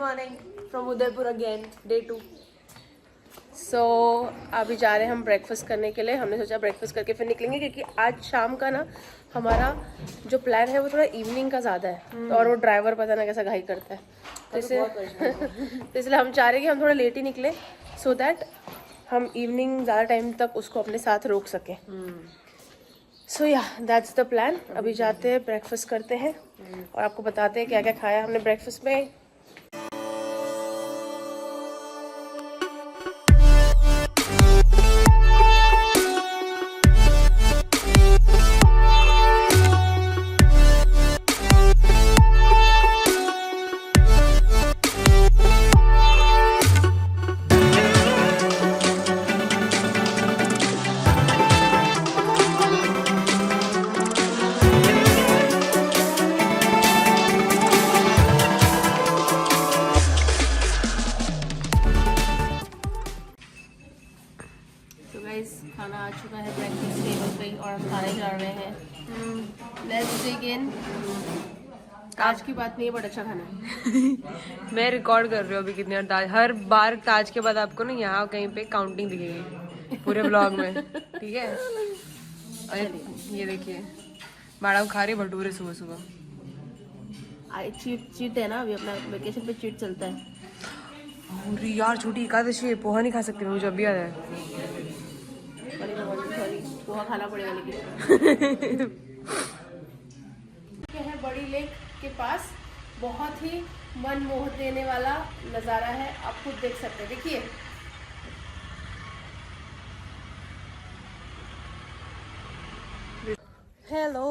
Morning from Udaipur again, day 2। सो अभी जा रहे हैं हम ब्रेकफास्ट करने के लिए। हमने सोचा ब्रेकफास्ट करके फिर निकलेंगे, क्योंकि आज शाम का ना हमारा जो प्लान है वो थोड़ा इवनिंग का ज़्यादा है। तो और वो ड्राइवर पता ना कैसा घाई करता है, तो इसलिए हम चाह रहे हैं कि हम थोड़ा लेट ही निकले, सो दैट हम इवनिंग ज़्यादा टाइम तक उसको अपने साथ रोक सकें। सो या दैट्स द प्लान। अभी जाते हैं, ब्रेकफास्ट करते हैं और आपको बताते हैं क्या क्या खाया हमने ब्रेकफास्ट में। खाना आ चुका है ब्रेकफास्ट टेबल पे और हम खाने जा रहे हैं। Let's begin. ताज की बात नहीं है, बट अच्छा खाना है। मैं रिकॉर्ड कर रही हूँ अभी कितने ताज, हर बार ताज के बाद आपको ना यहाँ कहीं पे काउंटिंग दिखेगी पूरे ब्लॉग में, ठीक है। अरे ये देखिए मैडम खा रही भटूरे सुबह सुबह। चीट है ना, अभी अपना वेकेशन पे चीट चलता है। अरे यार छोटी एकादशी है, पोहा नहीं खा सकती मुझे अभी याद है। सॉरी, पोहा खाना पड़ेगा लेकिन। है बड़ी लेक के पास, बहुत ही मन मोह देने वाला नज़ारा है, आप खुद देख सकते हैं। देखिए हेलो।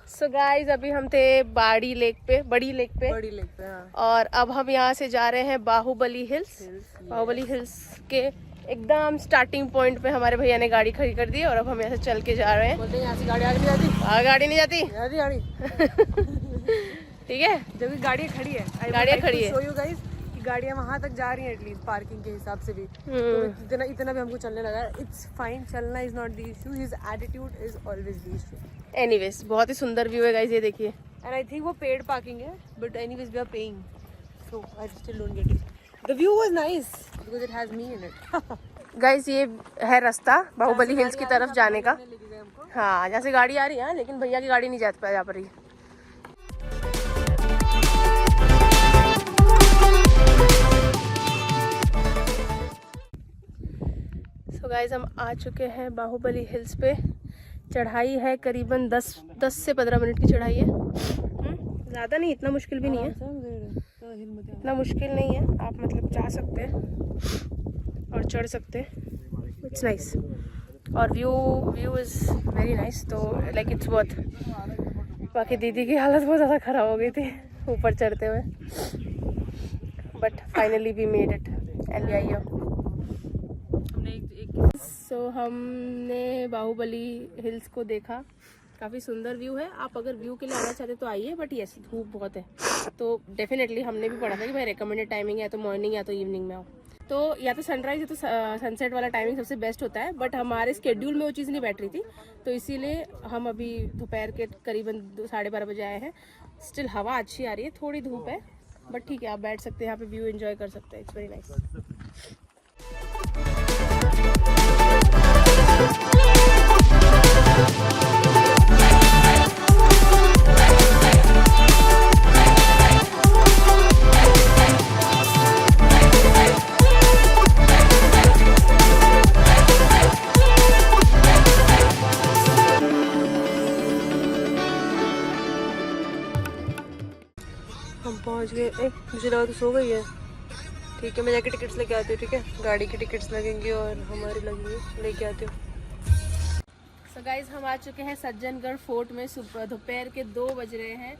सो गाइज अभी हम थे बड़ी लेक पे हाँ। और अब हम यहाँ से जा रहे हैं बाहुबली हिल्स। बाहुबली हिल्स के एकदम स्टार्टिंग पॉइंट पे हमारे भैया ने गाड़ी खड़ी कर दी और अब हम यहाँ से चल के जा रहे हैं। बोलते हैं यहाँ से गाड़ी आगे नहीं जाती। गाड़ी नहीं जाती गाड़ी ठीक है, जबकि गाड़ियाँ खड़ी है, गाड़ियाँ खड़ी है। शो यू गाइस कि गाड़ियाँ वहाँ तक जा रही हैं एटलीस्ट पार्किंग के हिसाब से भी। तो इतना भी हमको चलने लगा। इट्स फाइन, चलना is not the issue, his attitude is always the issue. Anyways बहुत ही सुंदर व्यू है गाइस, ये देखिए। एंड आई थिंक वो पेड पार्किंग है, but anyways we are paying, so I still don't get it. The view was nice because it has me in it. Guys ये है रास्ता बाहुबली हिल्स की तरफ जाने का। हाँ, जहाँ से गाड़ी आ रही है, लेकिन भैया की गाड़ी नहीं जा पा रही। सो गाइस हम आ चुके हैं बाहुबली हिल्स पे। चढ़ाई है करीबन 10 से 15 मिनट की चढ़ाई है। ज़्यादा नहीं, इतना मुश्किल भी नहीं है, इतना मुश्किल नहीं है। आप मतलब जा सकते हैं और चढ़ सकते हैं। इट्स नाइस और व्यू इज़ वेरी नाइस, तो लाइक इट्स वर्थ। बाकी दीदी की हालत बहुत ज़्यादा ख़राब हो गई थी ऊपर चढ़ते हुए, but finally we made it and we are here. So हमने बाहुबली हिल्स को देखा, काफ़ी सुंदर व्यू है। आप अगर व्यू के लिए आना चाहते तो आइए, बट यस धूप बहुत है, तो डेफिनेटली हमने भी पढ़ा था कि भाई रिकमेंडेड टाइमिंग है तो मॉर्निंग या तो इवनिंग में आओ। तो या तो सनराइज या तो सनसेट वाला टाइमिंग सबसे बेस्ट होता है, बट हमारे स्केड्यूल में वो चीज़ नहीं बैठ रही थी, तो इसीलिए हम अभी दोपहर के करीबन 12:30 बजे आए हैं। स्टिल हवा अच्छी आ रही है, थोड़ी धूप है, बट ठीक है, आप बैठ सकते हैं यहाँ पे, व्यू एंजॉय कर सकते हैं। It's very nice. हम पहुंच गए। मुझे लगा तो सो गई है। ठीक है, मैं जाके टिकट्स लेके आती हूँ। ठीक है, गाड़ी की टिकट्स लगेंगी और हमारी लगेंगी, लेके आती हूँ। सो गाइज हम आ चुके हैं सज्जनगढ़ फोर्ट में। दोपहर के 2 बज रहे हैं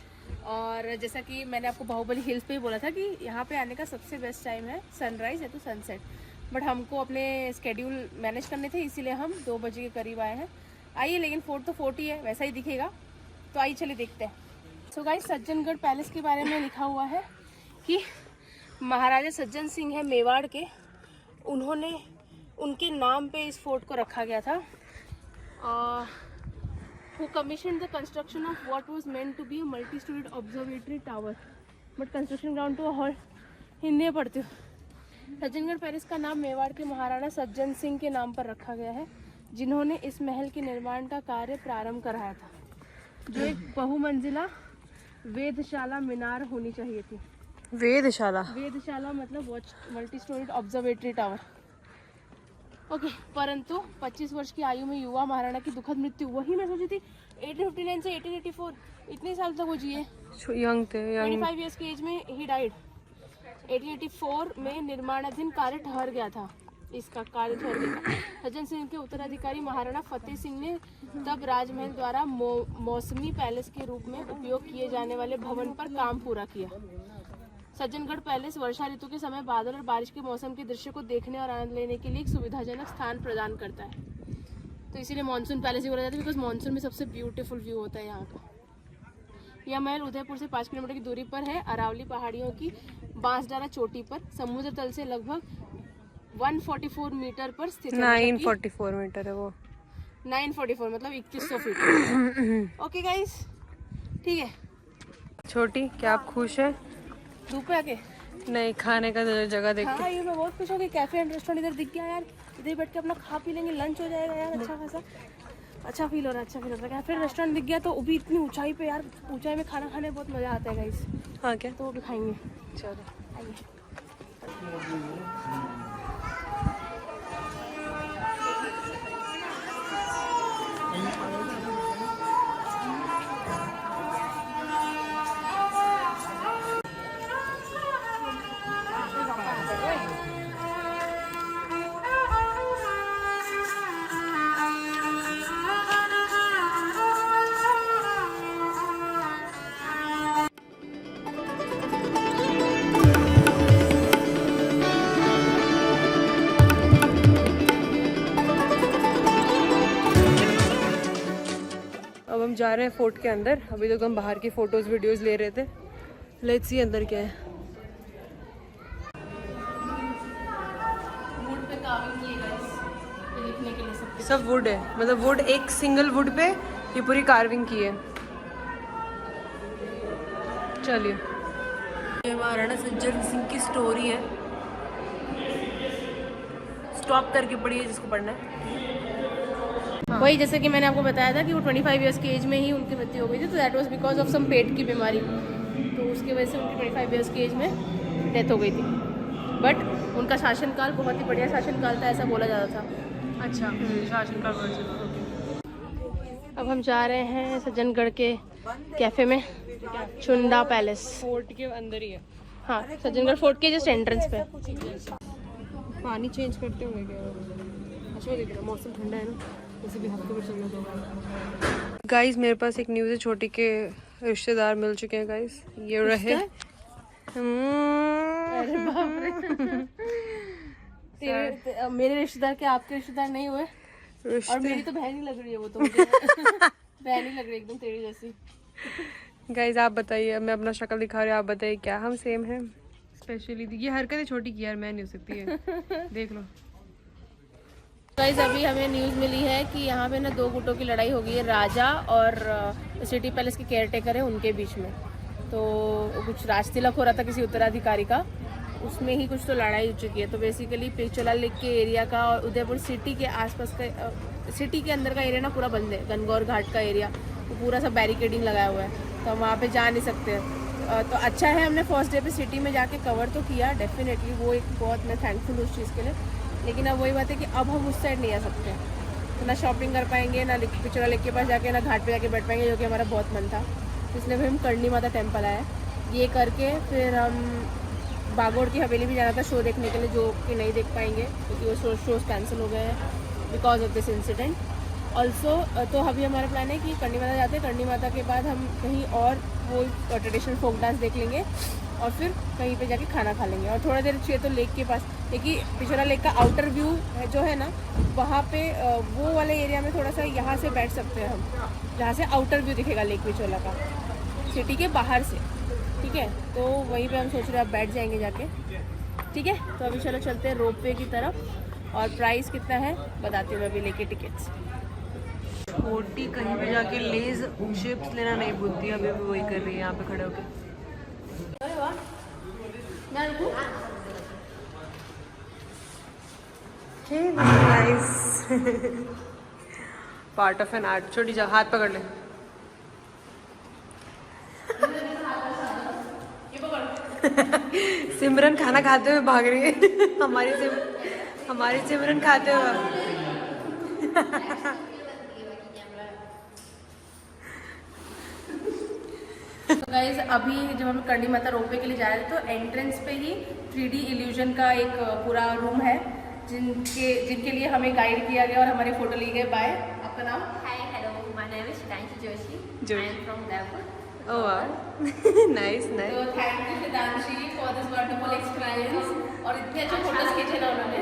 और जैसा कि मैंने आपको बाहुबली हिल्स पे ही बोला था कि यहाँ पे आने का सबसे बेस्ट टाइम है सनराइज़ या तो सनसेट, बट हमको अपने स्केड्यूल मैनेज करने थे, इसीलिए हम 2 बजे के करीब आए हैं। आइए, लेकिन फोर्ट तो फोर्ट ही है, वैसा ही दिखेगा, तो आइए चलिए देखते हैं। सो गाइज सज्जनगढ़ पैलेस के बारे में लिखा हुआ है कि महाराजा सज्जन सिंह है मेवाड़ के, उनके नाम पे इस फोर्ट को रखा गया था। who commissioned the construction of what was meant to be a multi-storied observatory tower, but construction ground to Hindi में पढ़ती हूँ। सज्जनगढ़ पैलेस का नाम मेवाड़ के महाराणा सज्जन सिंह के नाम पर रखा गया है, जिन्होंने इस महल के निर्माण का कार्य प्रारंभ कराया था, जो एक बहुमंजिला वेधशाला मीनार होनी चाहिए थी। वेधशाला मतलब watch multi storeyed observatory tower. Okay, परंतु 25 वर्ष की आयु में युवा महाराणा की दुखद मृत्यु, वही मैं सोची थी 1859 से 1884 इतने साल तक वो जिए, यंग थे, 25 इयर्स की एज में ही डाइड। 1884 में निर्माणाधीन कार्य ठहर गया था, इसका कार्य ठहर गया था। सज्जन सिंह के उत्तराधिकारी महाराणा फतेह सिंह ने तब राजमहल द्वारा मौसमी पैलेस के रूप में उपयोग किए जाने वाले भवन पर काम पूरा किया। सज्जनगढ़ पैलेस वर्षा ऋतु के समय बादल और बारिश के मौसम के दृश्य को देखने और आनंद लेने के लिए एक सुविधाजनक स्थान प्रदान करता है। तो इसीलिए मानसून पैलेस ही बोला जाता है, बिकॉज मानसून में सबसे ब्यूटीफुल व्यू होता है यहाँ का। यह महल उदयपुर से 5 किलोमीटर की दूरी पर है, अरावली पहाड़ियों की बांसडारा चोटी पर, समुद्र तल से लगभग 144 मीटर पर स्थित है। 944 मीटर है वो। 944 मतलब 2100 फीट। ओके गाइस, ठीक है। छोटी, क्या आप खुश है? धूप पे आके नहीं, खाने का जगह देख के। हाँ, ये मैं बहुत खुश हूँ कि कैफे एंड रेस्टोरेंट इधर दिख गया यार। इधर बैठ के अपना खा पी लेंगे, लंच हो जाएगा यार, अच्छा खासा। अच्छा फील हो रहा है। कैफे रेस्टोरेंट दिख गया तो वो भी इतनी ऊंचाई पे यार, ऊंचाई में खाना खाने में बहुत मजा आता है गाइस। हाँ क्या? तो वो भी खाएंगे। चलो आइए। अब हम जा रहे हैं फोर्ट के अंदर। अभी तक हम बाहर की फोटोज वीडियोस ले रहे थे। लेट्स सी अंदर क्या है। वुड पे कार्विंग किए गाइस, ये लिखने के लिए सब। सब वुड है, मतलब वुड, एक सिंगल वुड पे ये पूरी कार्विंग की है। चलिए, ये महाराणा सज्जन सिंह की स्टोरी है। स्टॉप करके पढ़िए जिसको पढ़ना है। वही जैसे कि मैंने आपको बताया था कि वो 25 इयर्स की एज में ही उनकी मृत्यु हो गई थी, तो that was because of some पेट की बीमारी, तो उसकी वजह से उनकी 25 इयर्स की एज में डेथ हो गई थी। बट उनका शासनकाल बहुत ही बढ़िया शासनकाल था, ऐसा बोला जाता था। अच्छा, शासनकाल वर्जन। अब हम जा रहे हैं सज्जनगढ़ के कैफे में, चुंडा पैलेस। फोर्ट के अंदर ही है। हाँ, सज्जनगढ़ फोर्ट के जस्ट एंट्रेंस पे। पानी चेंज करते होंगे क्या? अच्छा देख रहा, मौसम ठंडा है ना, वैसे भी हफ्ते में चलना होगा। गाइस, मेरे पास एक न्यूज़ है, छोटी के रिश्तेदार मिल चुके हैं गाइस। ये रहे। अरे बाप रे। मेरे रिश्तेदार के आपके रिश्तेदार नहीं हुए? और मेरी तो बहन ही लग रही है वो तो। बहन ही लग रही है एकदम तेरी जैसी। गाइस आप बताइए, मैं अपना शक्ल दिखा रही हूँ, आप बताइए क्या हम सेम हैं? स्पेशली ये हरकतें छोटी की यार, मैं नहीं हो सकती है। देख लो गाइस, अभी हमें न्यूज़ मिली है कि यहाँ पे ना 2 गुटों की लड़ाई हो गई है, राजा और सिटी पैलेस के केयर टेकर है उनके बीच में। तो कुछ राजतिलक हो रहा था किसी उत्तराधिकारी का, उसमें ही कुछ तो लड़ाई हो चुकी है। तो बेसिकली पिछोला लेक के एरिया का और उदयपुर सिटी के आसपास का, सिटी के अंदर का एरिया ना पूरा बंद है। गनगौर घाट का एरिया तो पूरा सब बैरिकेडिंग लगाया हुआ है, तो हम वहाँ पे जा नहीं सकते। तो अच्छा है हमने फर्स्ट डे पे सिटी में जाके कवर तो किया डेफिनेटली, वो एक बहुत मैं थैंकफुल उस चीज़ के लिए। लेकिन अब वही बात है कि अब हम उस साइड नहीं आ सकते, तो ना शॉपिंग कर पाएंगे, ना पिछोला लेक के पास जाके, ना घाट पे जाके बैठ पाएंगे, जो कि हमारा बहुत मन था। इसलिए फिर हम करणी माता टेम्पल आए। ये करके फिर हम बागोड़ की हवेली भी जाना था शो देखने के लिए, जो कि नहीं देख पाएंगे क्योंकि वो शोज कैंसिल हो गए हैं because of this incident also. तो अभी हमारा प्लान है कि करणी माता जाते हैं, करणी माता के बाद हम कहीं और वो ट्रेडिशनल फोक डांस देख लेंगे और फिर कहीं पे जाके खाना खा लेंगे। और थोड़ा देर चाहिए तो लेक के पास, देखिए पिछोला लेक का आउटर व्यू है जो है ना, वहाँ पे वो वाले एरिया में थोड़ा सा यहाँ से बैठ सकते हैं हम, जहाँ से आउटर व्यू दिखेगा लेक पिछोला का सिटी के बाहर से। ठीक है, तो वहीं पे हम सोच रहे हैं अब बैठ जाएंगे जाके। ठीक है, तो अभी चलो चलते हैं रोप वे की तरफ। और प्राइस कितना है बताती हूँ मैं अभी लेके टिकट्स। छोटी कहीं पे जाके लेज चिप्स लेना नहीं भूलती, अभी भी वही कर रही है यहाँ पे खड़े होके। मैं रुकूं? Nice part of an art. छोटी जा, हाथ पकड़ ले। सिमरन खाना खाते हुए भाग रही है। हमारी सिमरन खाते हुए। तो गाइज अभी जब हम करणी माता रोपवे के लिए जा रहे थे तो एंट्रेंस पे ही 3D इल्यूजन का एक पूरा रूम है जिनके लिए हमें गाइड किया गया और हमारे फोटो लिए गए। बाय। आपका नाम? Hi, hello. My name is Shidanshi Joshi. I am from Jaipur. Oh wow, nice. तो thank you Shidanshi for this wonderful experience. और इतने अच्छे फोटोज खींचे ना उन्होंने।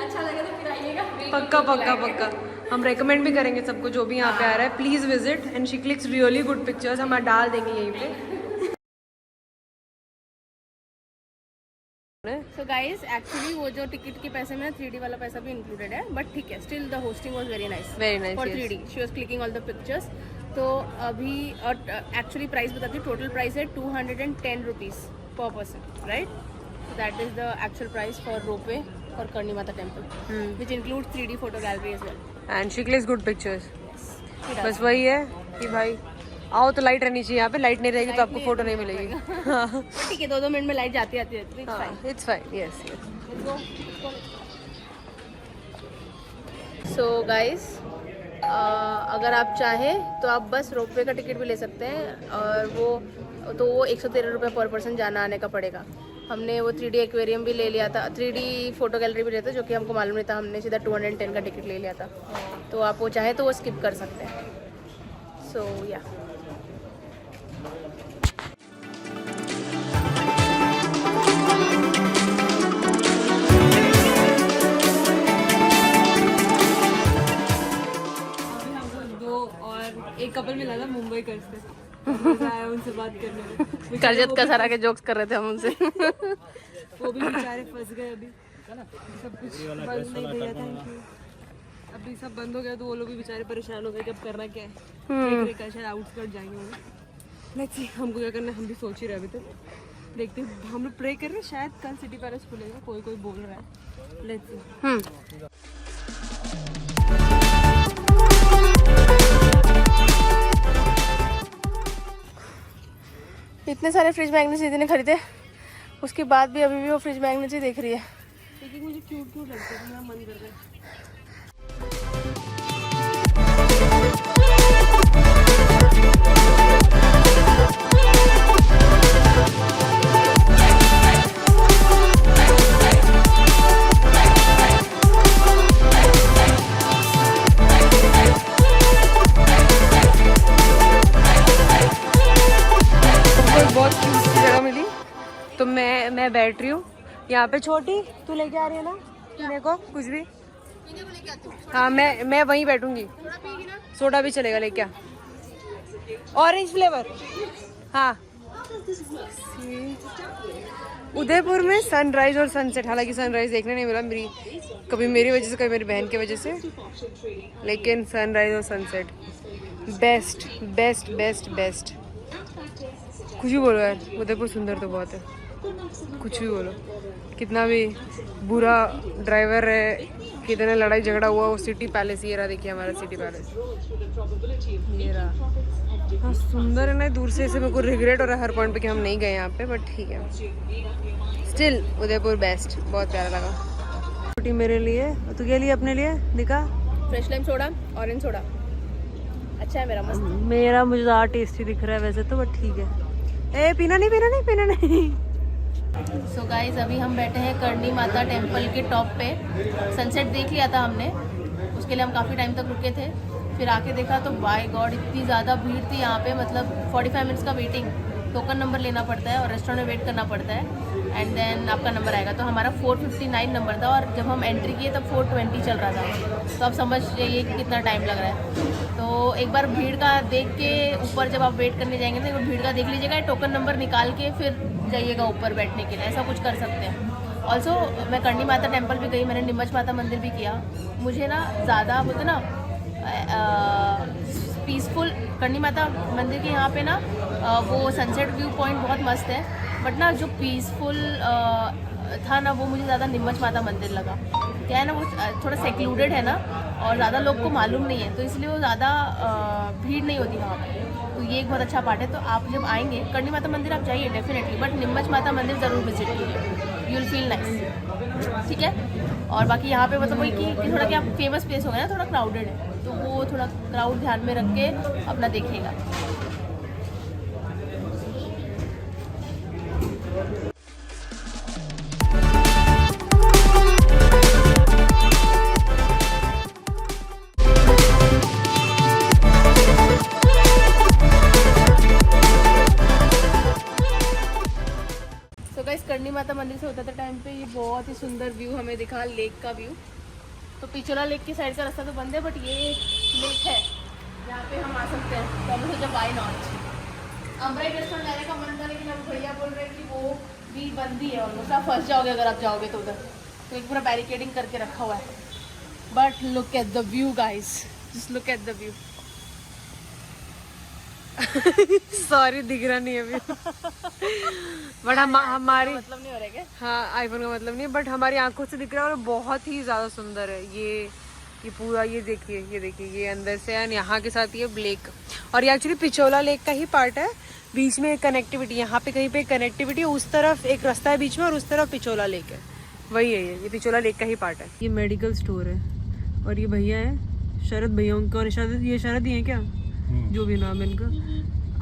अच्छा लगा तो फिर आइएगा। पक्का हम रेकमेंड भी करेंगे सबको जो भी यहाँ पे आ रहा है, please visit and she clicks really good pictures. हम डाल देंगे यहीं पे। सो गाइज एक्चुअली वो जो टिकट के पैसे में 3D वाला पैसा भी इंक्लूडेड है, बट ठीक है, still the hosting was very nice for 3D। She was clicking all the pictures. तो अभी और एक्चुअली प्राइस बताती हूँ। टोटल प्राइस है 210 रुपीज़ पर person, right? So that is the actual price for ropeway for Karni Mata temple, which include 3D photo gallery as well and she clicks good pictures. बस वही है कि भाई आओ तो लाइट रहनी चाहिए यहाँ पे। लाइट नहीं रहेगी तो आपको फोटो नहीं मिलेगी। ठीक है, 2-2 मिनट में लाइट जाती आती रहती है। It's fine. Yes. So guys अगर आप चाहें तो आप बस रोपवे का टिकट भी ले सकते हैं, और वो 113 रुपये पर पर्सन जाना आने का पड़ेगा। हमने वो 3D एक्वेरियम भी ले लिया था, 3D फोटो गैलरी भी लेते जो कि हमको मालूम नहीं था। हमने सीधा 210 का टिकट ले लिया था। तो आप वो चाहे तो वो स्किप कर सकते हैं। सो या एक कपल मिला था मुंबई कर से, मजा आया उनसे बात करने में। करजत का सारा के जोक्स कर रहे थे हम उनसे। वो भी बेचारे फंस गए। अभी सब कुछ बंद नहीं भैया, थैंक यू। अभी सब बंद हो गया तो वो लोग भी बेचारे परेशान हो गए कि अब करना क्या है। शायद आउटस्कर्ट जाएंगे वो। लेट्स सी हमको क्या करना है, हम भी सोच ही रहे अभी तक। देखते हैं, हम लोग प्रे कर रहे हैं शायद कल सिटी पैलेस खुलेगा, कोई बोल रहा है। Let's see. इतने सारे फ्रिज मैग्नेट्स इतने खरीदे, उसके बाद भी अभी भी वो फ्रिज मैग्नेट्स ही देख रही है। लेकिन मुझे क्यूट लगता है, मेरा मन कर रहा है। बहुत जगह मिली तो मैं बैठ रही हूँ यहाँ पे। छोटी तू लेके आ रही है ना पीने को कुछ भी? हाँ मैं वहीं बैठूंगी। सोडा भी चलेगा, लेके आ। Orange flavour. हाँ उदयपुर में सनराइज और सनसेट, हालांकि सनराइज देखने नहीं मिला कभी मेरी वजह से, कभी मेरी बहन की वजह से, लेकिन सनराइज और sunset best best best best. कुछ भी बोलो यार, उदयपुर सुंदर तो बहुत है। कुछ भी बोलो, कितना भी बुरा ड्राइवर है, कितने लड़ाई झगड़ा हुआ, वो सिटी पैलेस ये रहा। देखिए हमारा सिटी पैलेस ये रहा। हाँ सुंदर है ना, दूर से इसे मेरे को रिग्रेट हो रहा है हर पॉइंट पे कि हम नहीं गए यहाँ पे, बट ठीक है। स्टिल उदयपुर बेस्ट, बहुत प्यारा लगा। छोटी मेरे लिए, तू के लिए, अपने लिए दिखा। Fresh lime soda, orange soda अच्छा है मेरा, मस्त। मेरा मुझे ज़्यादा टेस्टी दिख रहा है वैसे तो, बट ठीक है। ए पीना नहीं। सो गाइस अभी हम बैठे हैं करणी माता टेम्पल के टॉप पे। सनसेट देख लिया था हमने, उसके लिए हम काफ़ी टाइम तक रुके थे। फिर आके देखा तो बाय गॉड इतनी ज़्यादा भीड़ थी यहाँ पे, मतलब 45 मिनट्स का वेटिंग। टोकन नंबर लेना पड़ता है और रेस्टोरेंट में वेट करना पड़ता है, एंड देन आपका नंबर आएगा। तो हमारा 459 नंबर था और जब हम एंट्री किए तब 420 चल रहा था। तो आप समझ जाइए कि कितना टाइम लग रहा है। तो एक बार भीड़ का देख के ऊपर जब आप वेट करने जाएंगे तो एक बार भीड़ का देख लीजिएगा, टोकन नंबर निकाल के फिर जाइएगा ऊपर बैठने के लिए, ऐसा कुछ कर सकते हैं। ऑल्सो मैं करणी माता टेम्पल भी गई, मैंने नीमच माता मंदिर भी किया। मुझे ना ज़्यादा बोलते ना पीसफुल करणी माता मंदिर के यहाँ पे ना वो सनसेट व्यू पॉइंट बहुत मस्त है। बट ना जो पीसफुल था ना वो मुझे ज़्यादा नीमच माता मंदिर लगा। क्या है ना, वो थोड़ा सेक्लूडेड है ना और ज़्यादा लोग को मालूम नहीं है, तो इसलिए वो ज़्यादा भीड़ नहीं होती वहाँ पर। तो ये एक बहुत अच्छा पार्ट है। तो आप जब आएंगे करणी माता मंदिर आप जाइए डेफिनेटली, बट नीमच माता मंदिर ज़रूर विजिट कीजिए, यू विल फील नाइस। ठीक है। और बाकी यहाँ पे मतलब वही कि थोड़ा क्या फेमस प्लेस हो गया ना, थोड़ा क्राउडेड है, तो वो थोड़ा क्राउड ध्यान में रख के अपना देखिएगा। करणी माता मंदिर से होता था टाइम पे ये बहुत ही सुंदर व्यू हमें दिखा, लेक का व्यू। तो पिछोला लेक की साइड का रास्ता तो बंद है, बट ये लेक है यहाँ पे हम आ सकते हैं। तो हमने सोचा वाई नॉट। अमराई रेस्टोरेंट जाने का मन था, लेकिन अब भैया बोल रहे हैं कि वो भी बंद ही है ऑलमोस्ट, आप फंस जाओगे अगर आप जाओगे तो उधर। तो एक पूरा बैरिकेडिंग करके रखा हुआ है। But look at the view guys, just look at the view. Sorry दिख रहा नहीं अभी बट हमारी मतलब नहीं हो रहा है क्या? हाँ आईफोन का मतलब नहीं, बट हमारी आंखों से दिख रहा है और बहुत ही ज़्यादा सुंदर है ये पूरा। ये देखिए ये अंदर से है, यहाँ के साथ ये लेक, और ये एक्चुअली पिछोला लेक का ही पार्ट है। बीच में एक कनेक्टिविटी, यहाँ पे कहीं पे कनेक्टिविटी, उस तरफ एक रास्ता है बीच में और उस तरफ पिछोला लेक है, वही है ये पिछोला लेक का ही पार्ट है। ये मेडिकल स्टोर है और ये भैया है शरद भैया, उनका, और ये शरद ही है क्या, जो भी नाम है इनका।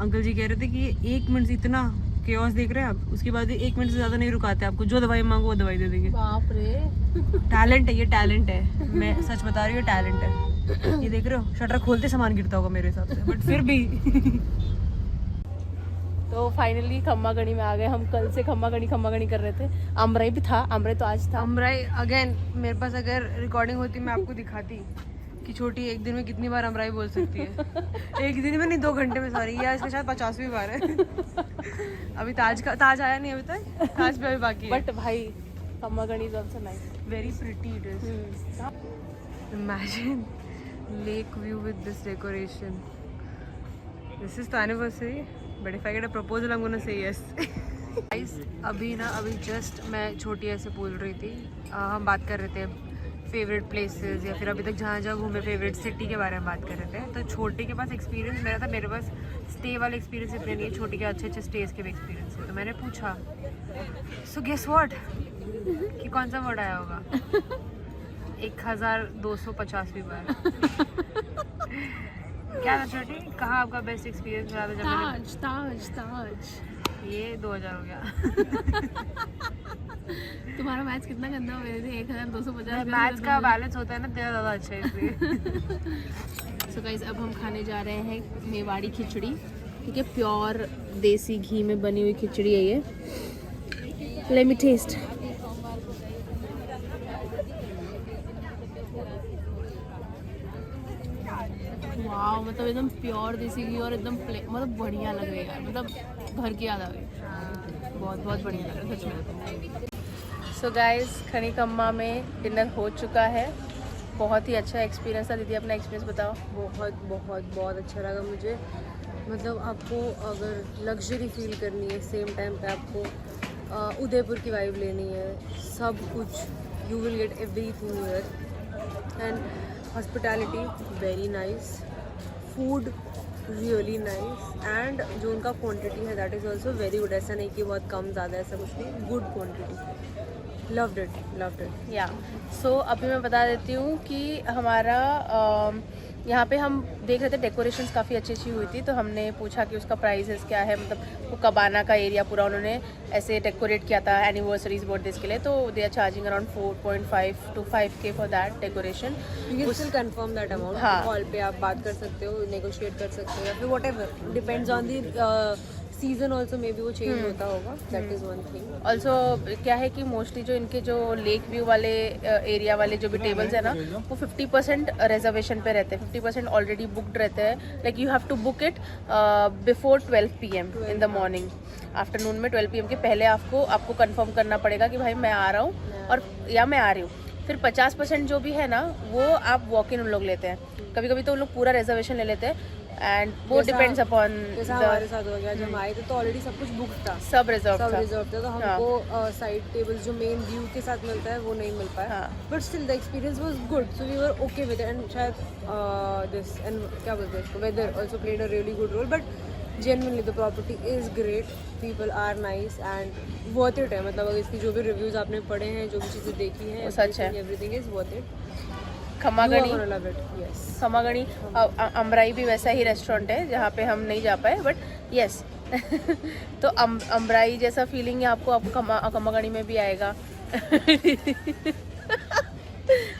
अंकल जी कह रहे थे कि ये 1 मिनट से इतना केओस देख रहे हैं आप, उसके बाद 1 मिनट से ज़्यादा नहीं रुकाते आपको, जो दवाई मांगो वो दवाई दे देंगे। बाप रे टैलेंट है, ये टैलेंट है, मैं सच बता रही हूँ, टैलेंट है। ये देख रहे हो शटर खोलते सामान गिरता होगा मेरे हिसाब से, बट फिर भी तो फाइनली खम्मा गढ़ी में आ गए हम। कल से खम्मा गढ़ी कर रहे थे। अमराई भी था, अमराई तो आज था। अमराई अगेन मेरे पास अगर रिकॉर्डिंग होती मैं आपको दिखाती कि छोटी एक दिन में कितनी बार अमराई बोल सकती है। एक दिन में नहीं, 2 घंटे में, सॉरी, ये इसके शायद 50वीं बार है। अभी ताज आया नहीं अभी तक, ताज पे अभी बाकी है। बट भाई Khamma Garhi is also nice, very pretty it is. Imagine lake view with this decoration. This is the anniversary, but if I get a proposal I am gonna say yes. Guys अभी जस्ट मैं छोटी ऐसे बोल रही थी, हम बात कर रहे थे फेवरेट प्लेसेस या फिर अभी तक जहाँ घूमे फेवरेट सिटी के बारे में बात कर रहे थे। तो छोटे के पास एक्सपीरियंस मेरा था, मेरे पास स्टे वाले एक्सपीरियंस इतने नहीं है, छोटी के अच्छे स्टेज के भी एक्सपीरियंस है। तो मैंने पूछा, सो गेस व्हाट, कि कौन सा वर्ड आया होगा? 1250वीं बार। क्या था छोटी, कहाँ आपका बेस्ट एक्सपीरियंस रहा था? जब ताज ये 2000 हो गया। तुम्हारा मैच कितना गंदा हो गया? 1250। मैच का बैलेंस होता है ना, तेरा ज़्यादा अच्छा है इसलिए। सो गाइस अब हम खाने जा रहे हैं मेवाड़ी खिचड़ी, ठीक है, प्योर देसी घी में बनी हुई खिचड़ी है ये। Let me taste. वाह, मतलब एकदम प्योर देसी घी और एकदम मतलब बढ़िया लग रही है यार, मतलब घर की याद आ गई। बहुत बढ़िया लग रहा है सच में। सो गाइस खनी खम्मा में डिनर हो चुका है। बहुत ही अच्छा एक्सपीरियंस था। दीदी अपना एक्सपीरियंस बताओ। बहुत अच्छा लगा मुझे। मतलब आपको अगर लग्जरी फील करनी है, सेम टाइम पे आपको उदयपुर की वाइब लेनी है, सब कुछ you will get everything here. And hospitality very nice, food really nice, and जो उनका क्वांटिटी है that is also very good. ऐसा नहीं कि बहुत कम ज़्यादा, ऐसा कुछ नहीं, गुड क्वांटिटी। Loved it. या सो अभी मैं बता देती हूँ कि हमारा यहाँ पे हम देख रहे थे डेकोरेशंस काफ़ी अच्छी हुई थी, तो हमने पूछा कि उसका प्राइसेस क्या है। मतलब वो कबाना का एरिया पूरा उन्होंने ऐसे डेकोरेट किया था एनिवर्सरीज बर्थडेज के लिए, तो they are charging around 4.5 to 5K for that decoration. You still confirm that amount. हाँ, कॉल पे आप बात कर सकते हो, नेगोशिएट कर सकते हो, या फिर whatever, depends on the season also, may be वो चेंज होता होगा, that is one thing. Also क्या है कि मोस्टली जो इनके जो लेक व्यू वाले एरिया वाले जो भी टेबल्स है ना, वो 50% रिजर्वेशन पे रहते हैं, 50% ऑलरेडी बुकड रहते हैं। Like you have to book it before 12 PM in the morning. Afternoon में 12 PM के पहले आपको कंफर्म करना पड़ेगा कि भाई मैं आ रहा हूँ और या मैं आ रही हूँ। फिर 50% जो भी है ना वो आप वॉक इन उन लोग लेते हैं। कभी कभी तो उन लोग पूरा रिजर्वेशन ले लेते हैं। एंड वो डिपेंड्स अपॉन जैसा हमारे साथ हो गया, जब हम आए थे तो ऑलरेडी सब कुछ बुक था, सब रिजर्व सब था। रिजर्व था, तो हमको साइड टेबल्स जो मेन व्यू के साथ मिलता है वो नहीं मिल पाया, but still the experience was good, so we were okay with it. And शायद दिस एंड क्या बोलते हैं इसको, weather also played a really good role, but genuinely the property is great, people are nice and worth it है। मतलब अगर इसकी जो भी रिव्यूज आपने पढ़े हैं, जो भी चीज़ें देखी हैं, वो सच है। everything is worth it, खमागणी, you are gonna love it, yes। खमागणी अमराई भी वैसा ही रेस्टोरेंट है जहाँ पे हम नहीं जा पाए, बट यस तो अमराई जैसा फीलिंग है आपको खमागणी में भी आएगा।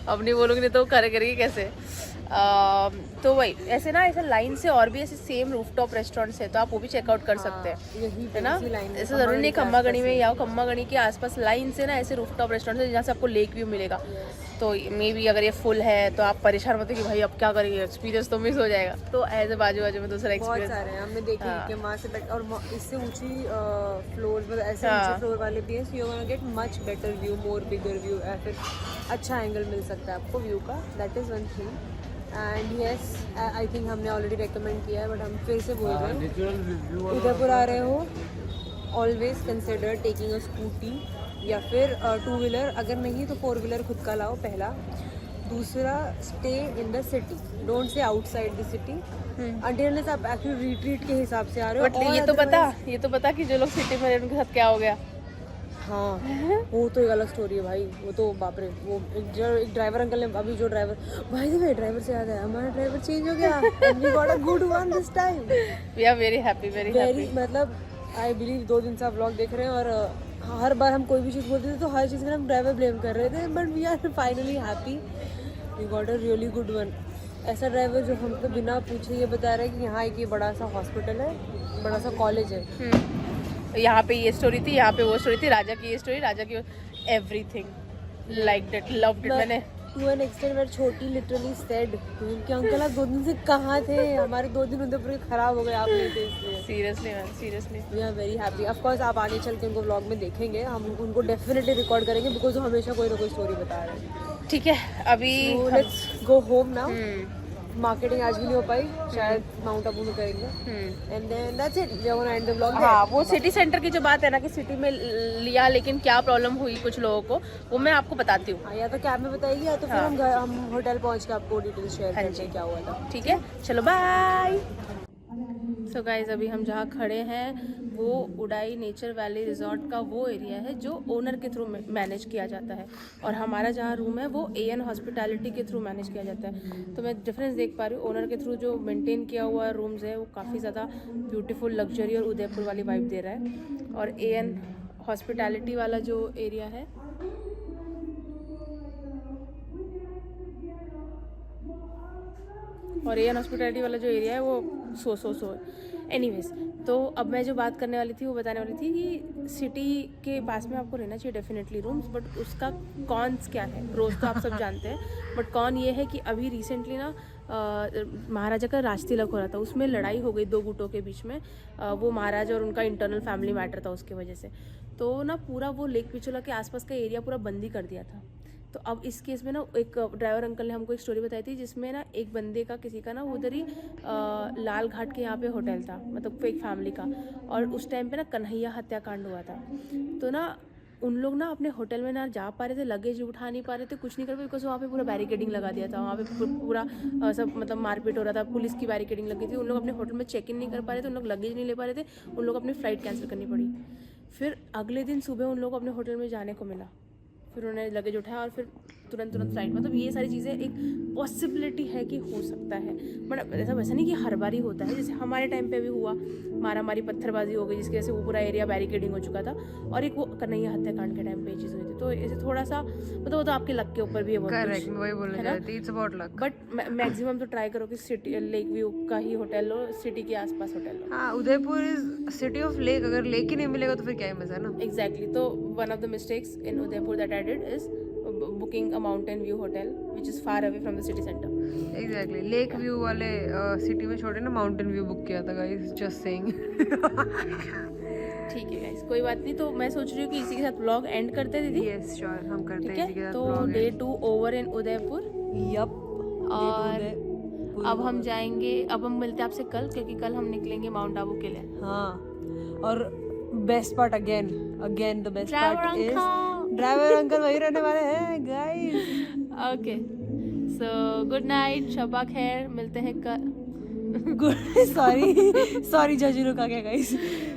अब नहीं बोलोगे तो करेगी कैसे। तो वही ऐसे ना, ऐसे लाइन से और भी ऐसे सेम रूफटॉप रेस्टोरेंट्स है, तो आप वो भी चेकआउट कर सकते हैं, है ना। ऐसा ज़रूरी नहीं खम्मागणी में या खम्मागणी के आसपास लाइन से ना ऐसे रूफटॉप रेस्टोरेंट्स है जहाँ से आपको लेक व्यू मिलेगा। तो मे बी अगर ये फुल है तो आप परेशान होते कि भाई अब क्या करेंगे, एक्सपीरियंस तो मिस हो जाएगा। तो ऐसे बाजू बाजू में दूसरा बहुत एक्सपीरियंस सारे हैं, हमने देखे कि वहाँ से और इससे ऊंची फ्लोर, मतलब ऐसे ऊंचे फ्लोर वाले भी हैं, so you gonna get much better view, more bigger view, या फिर अच्छा एंगल मिल सकता है आपको व्यू का, that is one thing. And yes, I think हमने ऑलरेडी रेकमेंड किया है, बट हम फिर से बोल रहे हैं, उदयपुर आ रहे हो, always consider taking a scooty या फिर टू व्हीलर, अगर नहीं तो फोर व्हीलर खुद का लाओ, पहला। दूसरा, stay in the city, don't stay outside the city until आप एक्चुअली रिट्रीट के हिसाब से आ रहे हो। बट ये तो पता कि जो लोग सिटी में उनके साथ क्या हो गया। हाँ, वो तो एक अलग स्टोरी है भाई, वो तो बाप रे। वो एक ड्राइवर अंकल ने अभी जो ड्राइवर से याद है, हमारा ड्राइवर चेंज हो गया, and we got a good one this time, we are very happy. मतलब आई बिलीव 2 दिन से आप व्लॉग देख रहे हैं, और हर बार हम कोई भी चीज़ बोलते थे तो हर चीज़ में हम ड्राइवर ब्लेम कर रहे थे, but we are finally happy, we got a really good one. ऐसा ड्राइवर जो हमको बिना पूछे ये बता रहा है कि यहाँ एक ये बड़ा सा हॉस्पिटल है, बड़ा सा कॉलेज है, यहाँ पे ये स्टोरी थी, यहाँ पे वो स्टोरी थी, राजा की ये स्टोरी, राजा की everything like that, loved it. मैंने टू एन एक्सटेंट वेयर छोटी लिटरली सेड कि अंकल आप 2 दिन से कहाँ थे, हमारे 2 दिन उधर खराब हो गए, आप नहीं थे, इसलिए seriously ma'am, seriously we are very happy. Of course आप आगे चल के उनको व्लॉग में देखेंगे, हम उनको डेफिनेटली रिकॉर्ड करेंगे, बिकॉज वो हमेशा कोई ना कोई स्टोरी बता रहे हैं। ठीक है, अभी let's go home now. Marketing आज भी नहीं हो पाई, शायद माउंट आबू में करेंगे, and then that's it, we are gonna end the vlog. हाँ, वो सिटी सेंटर की जो बात है ना कि सिटी में लिया, लेकिन क्या प्रॉब्लम हुई कुछ लोगों को, वो मैं आपको बताती हूँ। या तो कैब में बताइए, या तो फिर हम होटल पहुँच के आपको डिटेल्स शेयर करते हैं क्या हुआ था। ठीक है, चलो बाय। सो गाइज, अभी हम जहाँ खड़े हैं वो उडाई नेचर वैली रिजॉर्ट का वो एरिया है जो ओनर के थ्रू मैनेज किया जाता है, और हमारा जहाँ रूम है वो AN हॉस्पिटैलिटी के थ्रू मैनेज किया जाता है। तो मैं डिफरेंस देख पा रही हूँ, ओनर के थ्रू जो मेंटेन किया हुआ रूम्स है वो काफ़ी ज़्यादा ब्यूटीफुल, लग्जरी और उदयपुर वाली वाइब दे रहा है, और AN हॉस्पिटैलिटी वाला जो एरिया है वो सो एनीवेज। तो अब मैं जो बात करने वाली थी वो बताने वाली थी कि सिटी के पास में आपको रहना चाहिए डेफिनेटली रूम्स, बट उसका कॉन्स क्या है। प्रोज तो आप सब जानते हैं, बट कॉन ये है कि अभी रिसेंटली ना महाराजा का राजतिलक हो रहा था, उसमें लड़ाई हो गई 2 गुटों के बीच में, वो महाराजा और उनका इंटरनल फैमिली मैटर था उसकी वजह से। तो ना पूरा वो लेक पिछोला के आसपास का एरिया पूरा बंदी कर दिया था। तो अब इस केस में ना एक ड्राइवर अंकल ने हमको एक स्टोरी बताई थी, जिसमें ना एक बंदे का किसी का ना उधर ही लाल घाट के यहाँ पे होटल था, मतलब एक फैमिली का, और उस टाइम पे ना कन्हैया हत्याकांड हुआ था। तो ना उन लोग ना अपने होटल में ना जा पा रहे थे, लगेज उठा नहीं पा रहे थे, कुछ नहीं कर पाए, बिकॉज वहाँ पे पूरा बैरिकेडिंग लगा दिया था, वहाँ पे पूरा सब मतलब मारपीट हो रहा था, पुलिस की बैरिकेडिंग लगी थी, उन लोग अपने होटल में चेक इन नहीं कर पा रहे थे, उन लोग लगेज नहीं ले पा रहे थे, उन लोग अपनी फ़्लाइट कैंसिल करनी पड़ी। फिर अगले दिन सुबह उन लोग अपने होटल में जाने को मिला, फिर उन्होंने लगेज उठाया और फिर तुरंत फ्लाइट, मतलब ये सारी चीज़ें एक पॉसिबिलिटी है कि हो सकता है, बट ऐसा वैसा नहीं कि हर बार ही होता है। जैसे हमारे टाइम पे भी हुआ, मारामारी पत्थरबाजी हो गई जिसकी वजह से वो पूरा एरिया बैरिकेडिंग हो चुका था, और एक वो कन्हैया हत्याकांड के टाइम पे ये चीज़ हुई थी। तो ऐसे थोड़ा सा मतलब वो तो आपके लक के ऊपर भी है, करेक्ट, वही बोलना चाहती, it's about luck, but maximum तो ट्राई करो कि सिटी लेक व्यू का ही होटल लो, सिटी के आसपास होटल लो। हाँ, Udaipur is city of lake, अगर लेक ही नहीं मिलेगा तो फिर क्या ही मजा है ना। एग्जैक्टली। तो one of the mistakes in Udaipur that I did is booking a mountain view hotel which is far away from the city center. Exactly, lake view वाले सिटी में छोड़े ना माउंटेन व्यू बुक किया था गाइस, जस्ट सेइंग। ठीक है guys, कोई बात नहीं। तो मैं सोच रही हूँ कि इसी के साथ व्लॉग एंड करते हैं दीदी। यस श्योर, हम करते हैं इसी के साथ तो vlog Day end. 2 over in Udaipur. Yup, और अब हम जाएंगे, अब हम मिलते हैं आपसे कल, क्योंकि कल हम निकलेंगे माउंट आबू के लिए। हाँ, और best part again the best Driver part is uncle. Driver uncle वही रहने वाले हैं guys. Okay, so good night, शबा खैर, मिलते हैं कल। गुड सॉरी जजू लोग आ गया गाइस।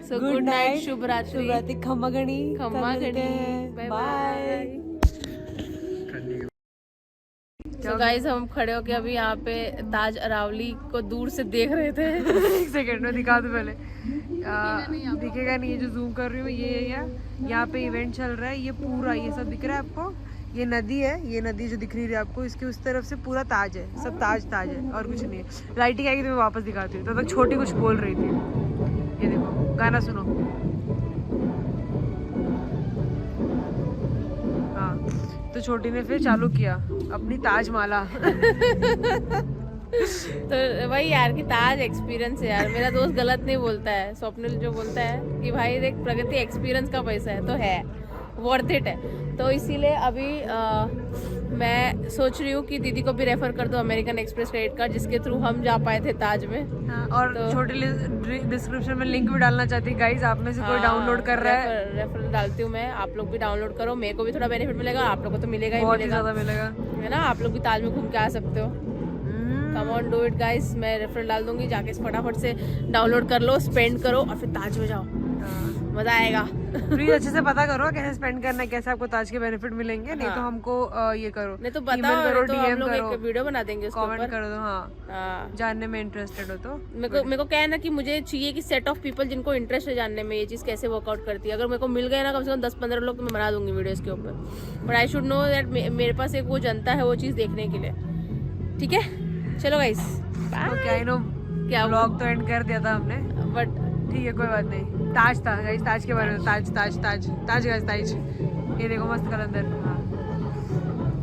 सो गुड नाइट, शुभ रात्रि, शुभ रात्रि, खम्मा गणी, खम्मा गणी, बाय बाय। तो गाइस हम खड़े होके अभी यहाँ पे ताज अरावली को दूर से देख रहे थे। एक सेकंड में दिखा दो पहले। दिखेगा नहीं, ये जो जूम कर रही हूँ ये यहाँ पे इवेंट चल रहा है। ये पूरा ये सब दिख रहा है आपको, ये नदी है, ये नदी जो दिख रही है आपको, इसके उस तरफ से पूरा ताज है, सब ताज है और कुछ नहीं है। लाइटिंग आएगी तो मैं वापस दिखाती हूँ। तब तक छोटी कुछ बोल रही थी, ये देखो गाना सुनो। हाँ, तो छोटी ने फिर चालू किया अपनी ताजमाला। तो वही यार कि ताज एक्सपीरियंस है यार, मेरा दोस्त गलत नहीं बोलता है, स्वप्निल जो बोलता है कि भाई देख प्रगति एक्सपीरियंस का पैसा है, तो है वर्थ इट है। तो इसीलिए अभी मैं सोच रही हूँ कि दीदी को भी रेफर कर दो अमेरिकन एक्सप्रेस क्रेडिट कार्ड, जिसके थ्रू हम जा पाए थे ताज में। हाँ, और तो छोटे डिस्क्रिप्शन में लिंक भी डालना चाहती है गाइस, आप में से कोई डाउनलोड कर रहा है, रेफर डालती हूँ मैं, आप लोग भी डाउनलोड करो, मेरे को भी थोड़ा बेनिफिट मिलेगा, आप लोग को तो मिलेगा ही बहुत ही मिलेगा, ज्यादा मिलेगा, है ना। आप लोग भी ताज में घूम के आ सकते हो। Come on do it guys, मैं रेफरल डाल दूंगी, जाके फटाफट से डाउनलोड कर लो, स्पेंड करो और फिर ताज में जाओ, मजा आएगा। प्लीज अच्छे से पता करो कैसे स्पेंड करना है, कैसे आपको ताज के बेनिफिट मिलेंगे। नहीं तो हमको ये करो, नहीं तो बताओ, करो, तो हम DM लोग करो, एक वीडियो बना देंगे उसके कमेंट ऊपर। कर दो। हाँ, जानने में इंटरेस्टेड हो तो मेरे को क्या है ना कि मुझे चाहिए कि सेट ऑफ पीपल जिनको इंटरेस्ट है जानने में ये चीज़ कैसे वर्कआउट करती है। अगर मेरे को मिल गए ना कम से कम 10-15 लोग, तो मैं बना दूंगी वीडियोस के ऊपर, but I should know that मेरे पास एक वो जनता है वो चीज़ देखने के लिए। ठीक है, चलो गाइस क्या नो, क्या व्लॉग तो एंड कर दिया था हमने, बट ठीक है कोई बात नहीं। ताज था गाइस, ताज के बारे में, ताज गाइस, ताज। ये देखो मस्त कलंदर, हाँ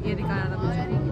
ये दिखाना था मुझे।